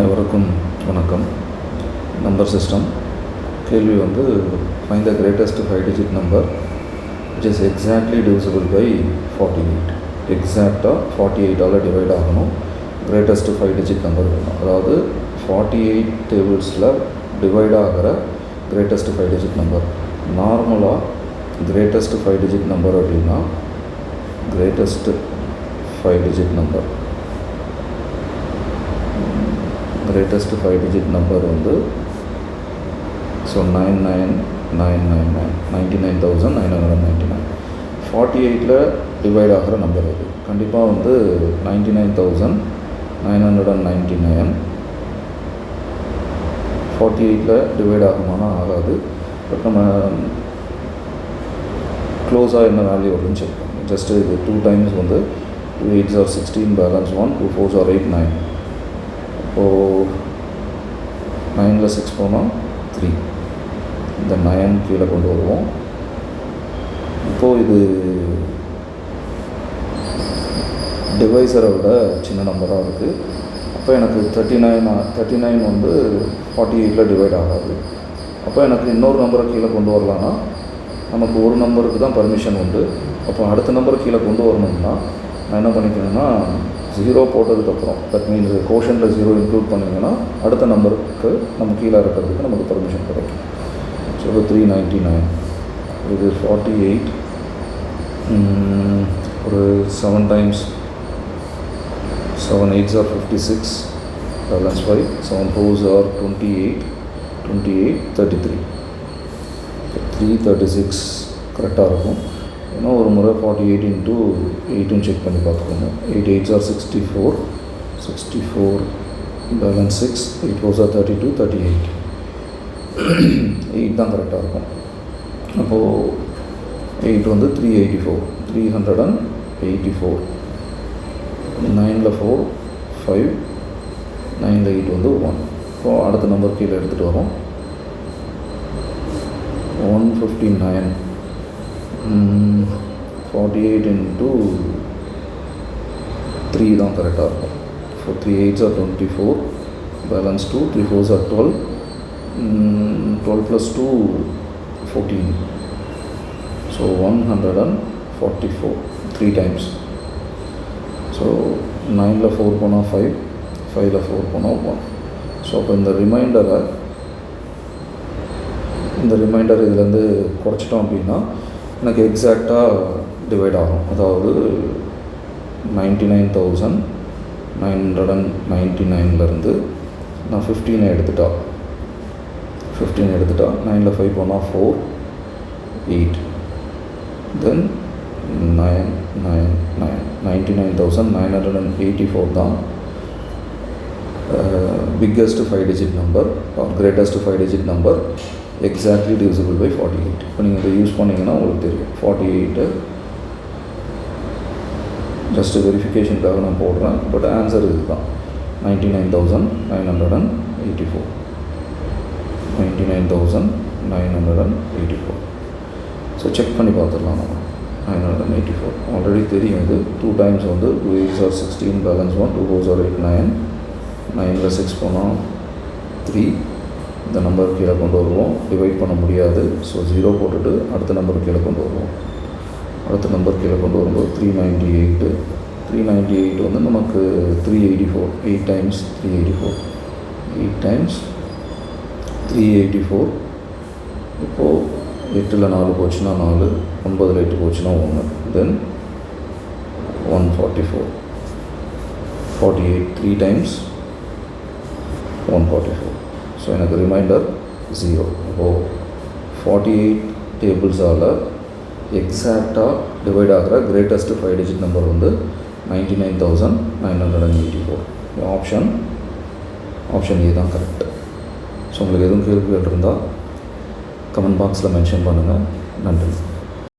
அனைவருக்கும் வணக்கம். Number system கேள்வி வந்து find the greatest 5-digit number which is exactly divisible by 48. எக்ஸாக்டாக 48ஆல் டிவைட் ஆகணும். கிரேட்டஸ்ட் 5-digit நம்பர் வேணும். அதாவது 48 டேபிள்ஸில் டிவைட் ஆகிற கிரேட்டஸ்ட் 5-digit நம்பர். நார்மலாக கிரேட்டஸ்ட் 5-digit நம்பர் அப்படின்னா greatest 5-digit number greatest 5-digit number வந்து ஸோ 99,999 48ல் டிவைட் ஆகிற நம்பர் அது கண்டிப்பாக வந்து 99,999 48ல் டிவைட் ஆகுமானா ஆகாது. பட் நம்ம க்ளோஸாக என்ன வேல்யூ வருதுன்னு செக் பண்ணுவோம். ஜஸ்ட்டு இது 2 டைம்ஸ் வந்து 2 8s are 16, balance 1, 2 4s are 8, 9. இப்போது 9ல் 6 போனால் 3, இந்த 9 கீழே கொண்டு வருவோம். இப்போது இது டிவைஸரை விட சின்ன நம்பராக இருக்குது. அப்போ எனக்கு 39 வந்து 48ல் டிவைட் ஆகாது. அப்போ எனக்கு இன்னொரு நம்பரை கீழே கொண்டு வரலான்னா நமக்கு ஒரு நம்பருக்கு தான் பர்மிஷன் உண்டு. அப்போ அடுத்த நம்பரை கீழே கொண்டு வரணும்னா நான் என்ன பண்ணிக்கணும்னா 0 போட்டதுக்கப்புறம் தட் மீன்ஸ் கோஷனில் 0 இன்க்ளூட் பண்ணிங்கன்னா அடுத்த நம்பருக்கு நம்ம கீழே இருக்கிறதுக்கு நமக்கு பர்மிஷன் கிடைக்கும். ஸோ 399 இது 48 ஒரு 7 times 7 8s are 56, balance 5, 7 4s are 28, 33 336 கரெக்டாக இருக்கும். இன்னும் ஒரு முறை 48 into 8 செக் பண்ணி பார்த்துக்கோங்க. 8 8s are 64, balance 6, 8 4s are 32, 38 8 தான் கரெக்டாக இருக்கும். அப்போது 8 வந்து 384 9ல் 4 5, 9ல் 8 வந்து 1. இப்போது அடுத்த நம்பர் கீழே எடுத்துகிட்டு வரோம். 159 48 into 3 தான் கரெக்டாக இருக்கும். 3 8s are 24, balance 2, 3 4s are 12, 12 plus 2 14. So 144 3 times. So 9ல் 4 போனால் 5, 5ல் 4 போனால் 1. ஸோ அப்போ இந்த ரிமைண்டர் இதுலேருந்து குறைச்சிட்டோம் அப்படின்னா எனக்கு எக்ஸாக்டாக டிவைட் ஆகும். அதாவது 99,999லேருந்து நான் 15 எடுத்துட்டா 9ல் 5 போனால் 4 8 தென் 99,984 தான் biggest 5-digit number or greatest 5-digit number exactly divisible by 48. இப்போ நீங்கள் இதை யூஸ் பண்ணிங்கன்னா உங்களுக்கு தெரியும். 48 ஜஸ்ட்டு வெரிஃபிகேஷனுக்காக நான் போடுறேன். பட் ஆன்சர் இது தான் 99,984. ஸோ செக் பண்ணி பார்த்துடலாம். நம்ம 984 ஆல்ரெடி தெரியும். இது 2 டைம்ஸ் வந்து 2 8s are 16, balance 1, 2 4s are 8, 9. 9ல் 6 போனால் 3, இந்த நம்பர் கீழே கொண்டு வருவோம். டிவைட் பண்ண முடியாது. ஸோ 0 போட்டுட்டு அடுத்த நம்பர் கீழே கொண்டு வருவோம். அடுத்த நம்பர் கீழே கொண்டு வரும்போது 398 வந்து நமக்கு 384 8 டைம்ஸ் 384. இப்போது 8ல் 4 போச்சுன்னா 4, 9ல் 8 போச்சுன்னா 1, தென் 144 48 3 டைம்ஸ் 144. ஸோ எனக்கு ரிமைண்டர் 0. இப்போது 48 டேபிள்ஸால் எக்ஸாக்டாக டிவைட் ஆகிற கிரேட்டஸ்ட் 5-digit நம்பர் வந்து 99,984. ஆப்ஷன் ஏ தான் கரெக்ட். ஸோ உங்களுக்கு எதுவும் கேள்விகள் இருந்தால் கமெண்ட் பாக்ஸில் மென்ஷன் பண்ணுங்கள். நன்றி.